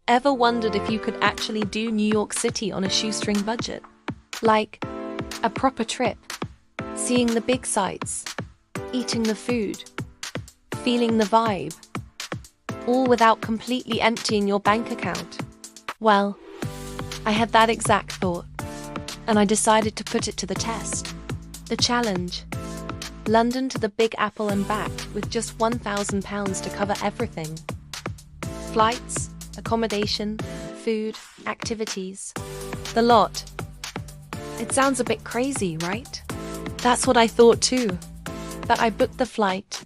Ever wondered if you could actually do New York City on a shoestring budget? Like a proper trip, seeing the big sights, eating the food, feeling the vibe, all without completely emptying your bank account? Well, I had that exact thought, and I decided to put it to the test. The challenge: London to the Big Apple and back with just £1,000 to cover everything. Flights, accommodation, food, activities, the lot. It sounds a bit crazy, right? That's what I thought too. But I booked the flight,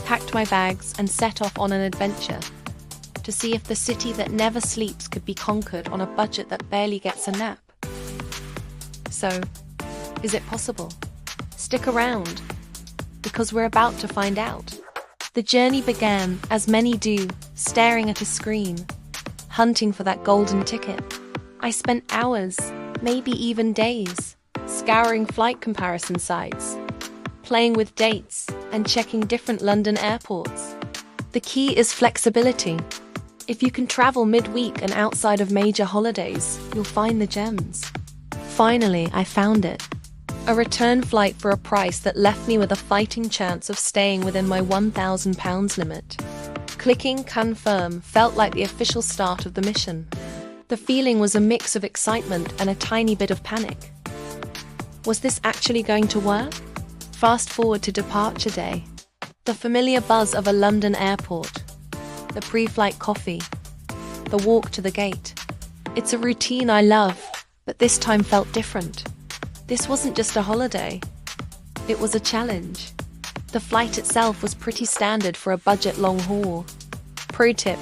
packed my bags, and set off on an adventure to see if the city that never sleeps could be conquered on a budget that barely gets a nap. So, is it possible? Stick around, because we're about to find out. The journey began, as many do, staring at a screen, hunting for that golden ticket. I spent hours, maybe even days, scouring flight comparison sites, playing with dates, and checking different London airports. The key is flexibility. If you can travel midweek and outside of major holidays, you'll find the gems. Finally, I found it. A return flight for a price that left me with a fighting chance of staying within my £1,000 limit. Clicking confirm felt like the official start of the mission. The feeling was a mix of excitement and a tiny bit of panic. Was this actually going to work? Fast forward to departure day. The familiar buzz of a London airport. The pre-flight coffee. The walk to the gate. It's a routine I love, but this time felt different. This wasn't just a holiday. It was a challenge. The flight itself was pretty standard for a budget long haul. Pro tip: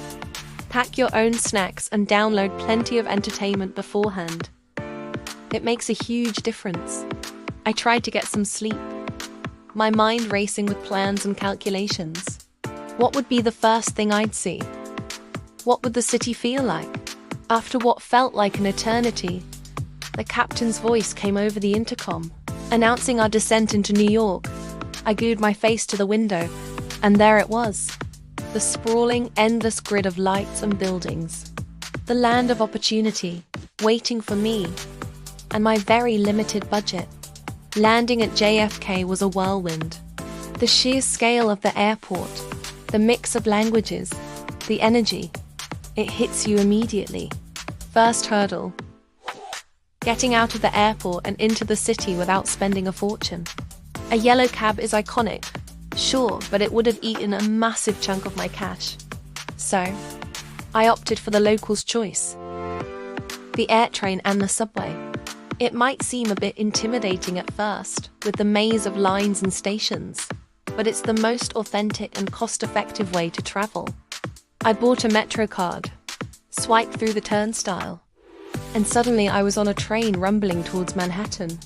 pack your own snacks and download plenty of entertainment beforehand. It makes a huge difference. I tried to get some sleep, my mind racing with plans and calculations. What would be the first thing I'd see? What would the city feel like? After what felt like an eternity, the captain's voice came over the intercom, announcing our descent into New York. I glued my face to the window, and there it was. The sprawling, endless grid of lights and buildings. The land of opportunity, waiting for me, and my very limited budget. Landing at JFK was a whirlwind. The sheer scale of the airport, the mix of languages, the energy, it hits you immediately. First hurdle: getting out of the airport and into the city without spending a fortune. A yellow cab is iconic, sure, but it would have eaten a massive chunk of my cash. So, I opted for the locals' choice: the air train and the subway. It might seem a bit intimidating at first, with the maze of lines and stations, but it's the most authentic and cost-effective way to travel. I bought a Metro card, swiped through the turnstile, and suddenly I was on a train rumbling towards Manhattan.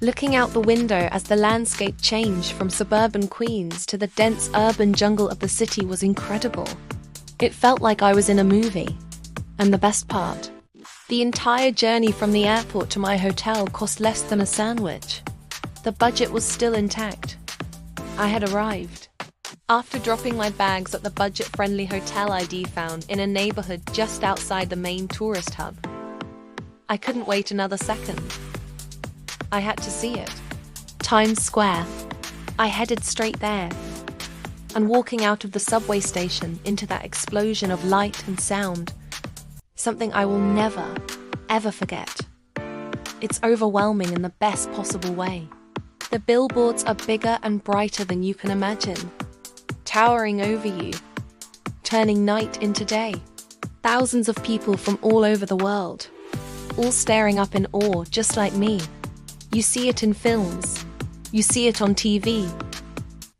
Looking out the window as the landscape changed from suburban Queens to the dense urban jungle of the city was incredible. It felt like I was in a movie. And the best part: the entire journey from the airport to my hotel cost less than a sandwich. The budget was still intact. I had arrived. After dropping my bags at the budget-friendly hotel ID found in a neighborhood just outside the main tourist hub, I couldn't wait another second. I had to see it. Times Square. I headed straight there. And walking out of the subway station into that explosion of light and sound, something I will never, ever forget. It's overwhelming in the best possible way. The billboards are bigger and brighter than you can imagine, towering over you, turning night into day. Thousands of people from all over the world, all staring up in awe just like me. You see it in films, you see it on TV,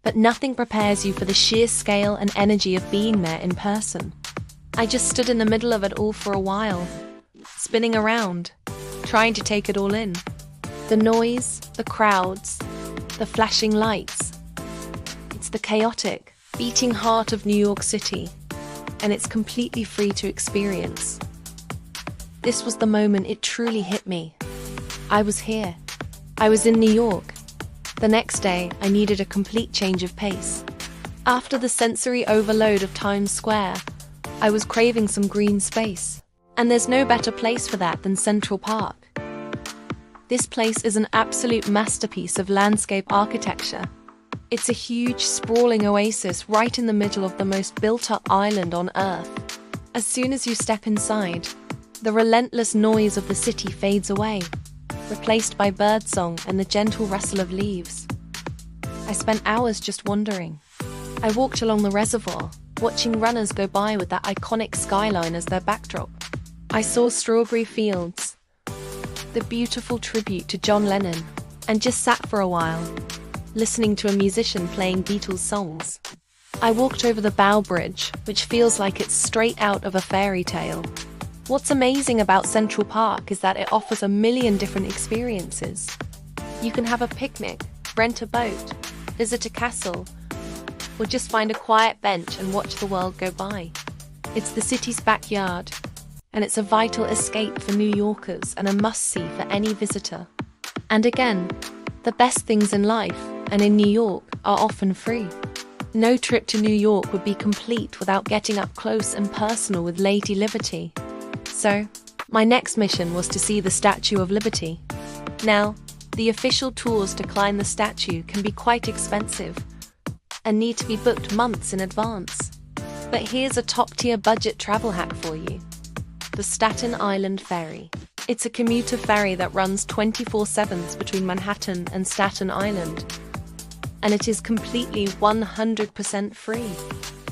but nothing prepares you for the sheer scale and energy of being there in person. I just stood in the middle of it all for a while, spinning around, trying to take it all in. The noise, the crowds, the flashing lights. It's the chaotic, beating heart of New York City, and it's completely free to experience. This was the moment it truly hit me. I was here. I was in New York. The next day, I needed a complete change of pace. After the sensory overload of Times Square, I was craving some green space, And there's no better place for that than Central Park. This place is an absolute masterpiece of landscape architecture. It's a huge, sprawling oasis right in the middle of the most built-up island on Earth. As soon as you step inside, the relentless noise of the city fades away, replaced by birdsong and the gentle rustle of leaves. I spent hours just wandering. I walked along the reservoir, watching runners go by with that iconic skyline as their backdrop. I saw strawberry fields, the beautiful tribute to John Lennon, and just sat for a while, listening to a musician playing Beatles songs. I walked over the Bow Bridge, which feels like it's straight out of a fairy tale. What's amazing about Central Park is that it offers a million different experiences. You can have a picnic, rent a boat, visit a castle, or just find a quiet bench and watch the world go by. It's the city's backyard, and it's a vital escape for New Yorkers and a must-see for any visitor. And again, the best things in life, and in New York, are often free. No trip to New York would be complete without getting up close and personal with Lady Liberty. So, my next mission was to see the Statue of Liberty. Now, the official tours to climb the statue can be quite expensive and need to be booked months in advance. But here's a top-tier budget travel hack for you. The Staten Island Ferry. It's a commuter ferry that runs 24/7 between Manhattan and Staten Island, and it is completely 100% free.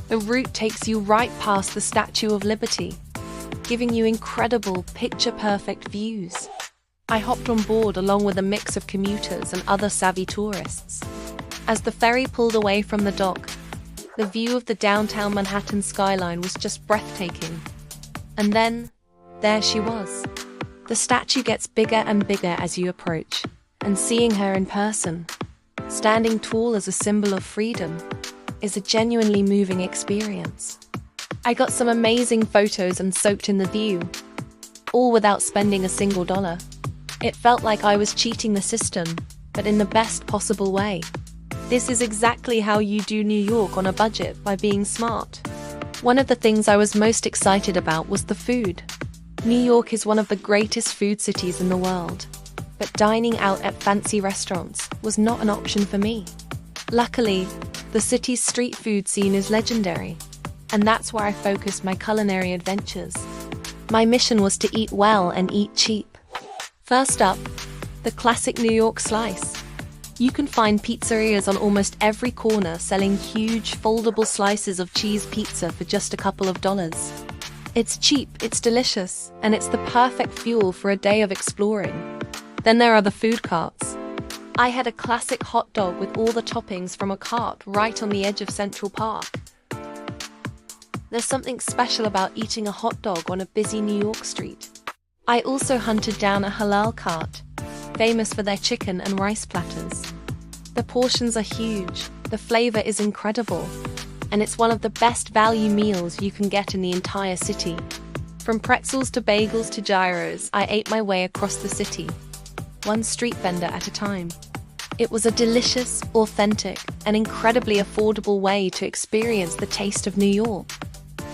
The route takes you right past the Statue of Liberty, giving you incredible, picture-perfect views. I hopped on board along with a mix of commuters and other savvy tourists. As the ferry pulled away from the dock, the view of the downtown Manhattan skyline was just breathtaking. And then, there she was. The statue gets bigger and bigger as you approach, and seeing her in person, standing tall as a symbol of freedom, is a genuinely moving experience. I got some amazing photos and soaked in the view, all without spending a single dollar. It felt like I was cheating the system, but in the best possible way. This is exactly how you do New York on a budget, by being smart. One of the things I was most excited about was the food. New York is one of the greatest food cities in the world, but dining out at fancy restaurants was not an option for me. Luckily, the city's street food scene is legendary, and that's where I focused my culinary adventures. My mission was to eat well and eat cheap. First up, the classic New York slice. You can find pizzerias on almost every corner selling huge, foldable slices of cheese pizza for just a couple of dollars. It's cheap, it's delicious, and it's the perfect fuel for a day of exploring. Then there are the food carts. I had a classic hot dog with all the toppings from a cart right on the edge of Central Park. There's something special about eating a hot dog on a busy New York street. I also hunted down a halal cart, famous for their chicken and rice platters. The portions are huge, the flavor is incredible, and it's one of the best value meals you can get in the entire city. From pretzels to bagels to gyros, I ate my way across the city, one street vendor at a time. It was a delicious, authentic, and incredibly affordable way to experience the taste of New York.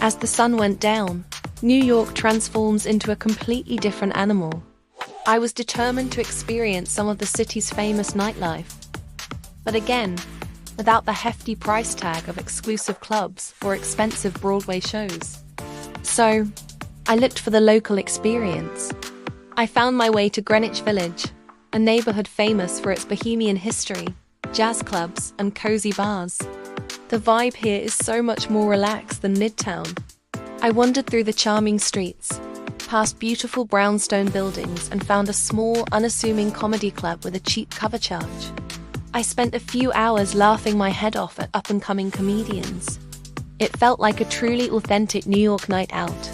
As the sun went down, New York transforms into a completely different animal. I was determined to experience some of the city's famous nightlife. But again, without the hefty price tag of exclusive clubs or expensive Broadway shows. So, I looked for the local experience. I found my way to Greenwich Village, a neighborhood famous for its bohemian history, jazz clubs, and cozy bars. The vibe here is so much more relaxed than Midtown. I wandered through the charming streets, past beautiful brownstone buildings, and found a small, unassuming comedy club with a cheap cover charge. I spent a few hours laughing my head off at up-and-coming comedians. It felt like a truly authentic New York night out.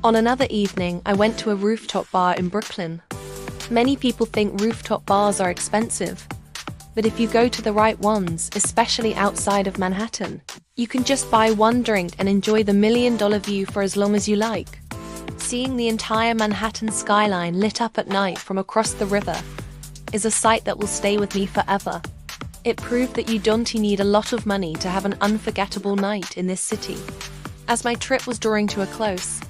On another evening, I went to a rooftop bar in Brooklyn. Many people think rooftop bars are expensive, but if you go to the right ones, especially outside of Manhattan, you can just buy one drink and enjoy the million-dollar view for as long as you like. Seeing the entire Manhattan skyline lit up at night from across the river is a sight that will stay with me forever. It proved that you don't need a lot of money to have an unforgettable night in this city. As my trip was drawing to a close,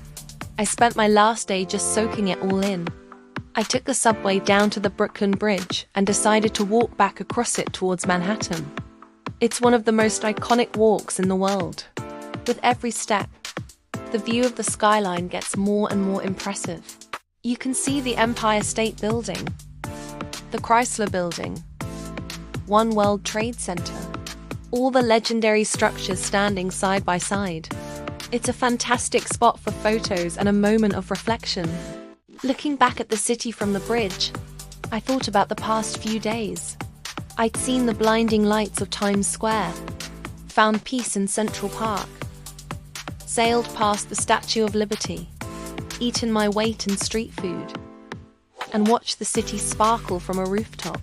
I spent my last day just soaking it all in. I took the subway down to the Brooklyn Bridge and decided to walk back across it towards Manhattan. It's one of the most iconic walks in the world. With every step, the view of the skyline gets more and more impressive. You can see the Empire State Building, the Chrysler Building, One World Trade Center, all the legendary structures standing side by side. It's a fantastic spot for photos and a moment of reflection. Looking back at the city from the bridge, I thought about the past few days. I'd seen the blinding lights of Times Square, found peace in Central Park, sailed past the Statue of Liberty, eaten my weight in street food, and watched the city sparkle from a rooftop.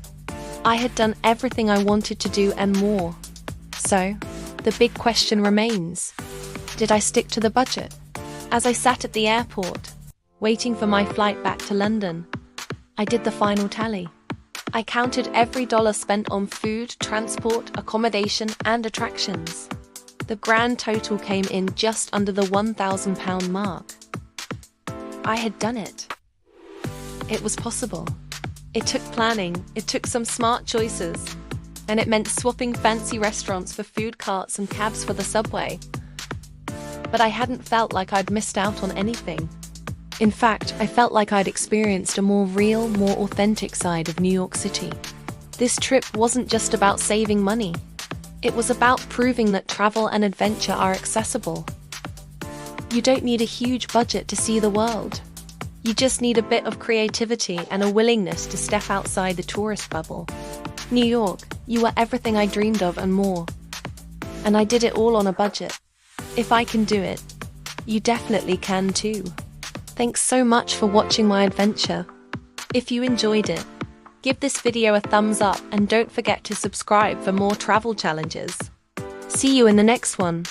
I had done everything I wanted to do and more. So, the big question remains, did I stick to the budget? As I sat at the airport, waiting for my flight back to London, I did the final tally. I counted every dollar spent on food, transport, accommodation, and attractions. The grand total came in just under the £1,000 mark. I had done it. It was possible. It took planning, it took some smart choices, and it meant swapping fancy restaurants for food carts and cabs for the subway. But I hadn't felt like I'd missed out on anything. In fact, I felt like I'd experienced a more real, more authentic side of New York City. This trip wasn't just about saving money. It was about proving that travel and adventure are accessible. You don't need a huge budget to see the world. You just need a bit of creativity and a willingness to step outside the tourist bubble. New York, you are everything I dreamed of and more. And I did it all on a budget. If I can do it, you definitely can too. Thanks so much for watching my adventure. If you enjoyed it, give this video a thumbs up and don't forget to subscribe for more travel challenges. See you in the next one.